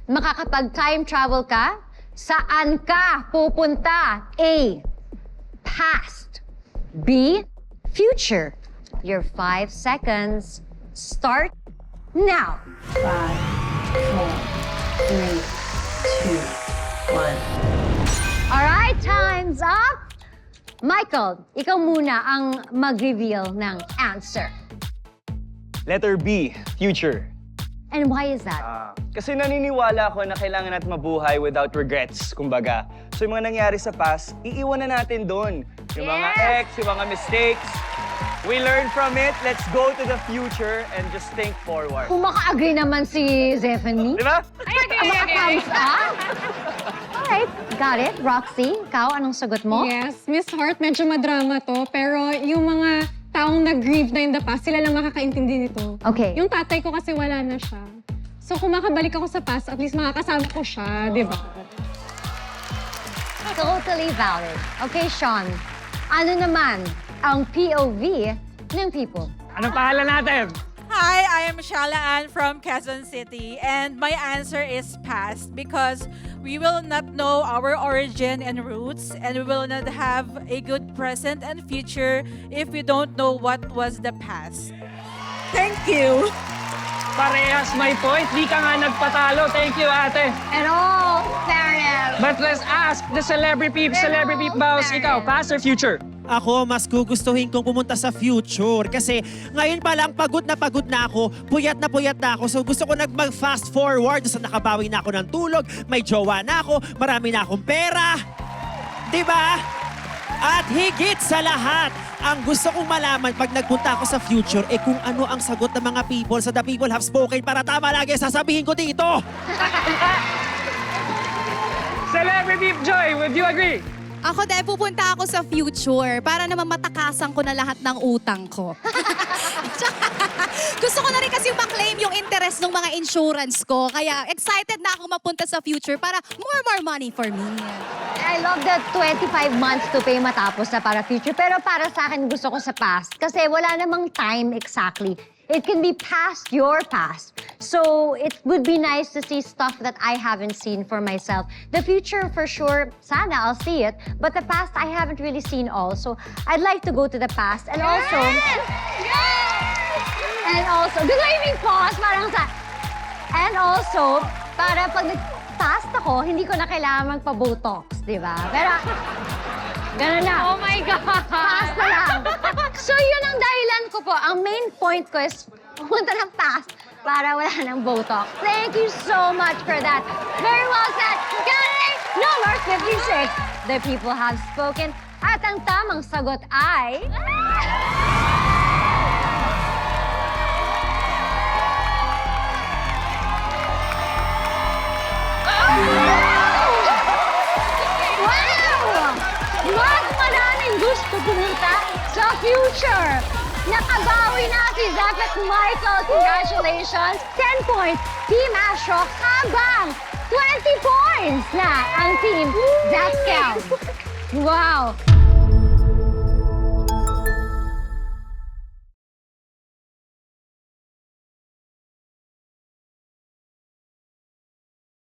makakapag-time travel ka, saan ka pupunta? A. Past. B. Future. Your 5 seconds start now. 5, 4, 3, 2, 1. Alright, time's up! Michael, ikaw muna ang mag-reveal ng answer. Letter B, future. And why is that? Kasi naniniwala ako na kailangan natin mabuhay without regrets, kumbaga. So yung mga nangyari sa past, iiwan na natin doon. Yung mga Yes! ex, yung mga mistakes. We learn from it. Let's go to the future and just think forward. Kung maka-agree naman si Zephanie. Di ba? Maka-thumbs up. Alright, got it. Roxy, ikaw, anong sagot mo? Yes, Miss Heart, medyo madrama to. Pero yung mga taong nag-grieve na in the past, sila lang makakaintindi nito. Okay. Yung tatay ko kasi wala na siya. So kung makabalik ako sa past, at least makakasama ko siya, di ba? Totally valid. Okay, Sean, ano naman ang POV ng people? Anong pangalan natin? Hi, I am Shala Ann from Quezon City, and my answer is past because we will not know our origin and roots, and we will not have a good present and future if we don't know what was the past. Thank you. Parehas may point. Di ka nga nagpatalo. Thank you, ate. And all fairness. But let's ask the celebrity boss. Ikaw, past or future? Ako, mas gugustuhin kong pumunta sa future kasi ngayon pa lang pagod na ako, puyat na ako. So gusto ko mag-fast forward sa nakabawi na ako ng tulog, may jowa na ako, marami na akong pera. Diba? At higit sa lahat, ang gusto kong malaman pag nagpunta ako sa future, kung ano ang sagot ng mga people sa The People Have Spoken para tama lagi sasabihin ko dito. Celebrity Joy, would you agree? Ako dahil pupunta ako sa future para naman matakasan ko na lahat ng utang ko. Gusto ko na rin kasi ma-claim yung interest ng mga insurance ko. Kaya excited na ako mapunta sa future para more money for me. I love that 25 months to pay matapos na para future. Pero para sa akin, gusto ko sa past. Kasi wala namang time exactly. It can be past your past. So it would be nice to see stuff that I haven't seen for myself. The future, for sure, sana I'll see it. But the past, I haven't really seen all. So I'd like to go to the past. And also... And also, gusto ko yung pause, parang sa... And also, para pag nag-past ako, hindi ko na kailangan magpa-botox, di ba? Pero... Ganun na. Oh my God! Past na lang. So yun ang dahilan ko po. Ang main point ko is pumunta ng past para wala ng Botox. Thank you so much for that. Very well said. Galing! Number 56. The people have spoken. At ang tamang sagot ay... Wow! Mas maraming gusto pumunta sa future. Nakabawi na si Zeph at Michael. Congratulations! 10 points, Team Astro, habang 20 points na ang Team Zach Scout. Wow!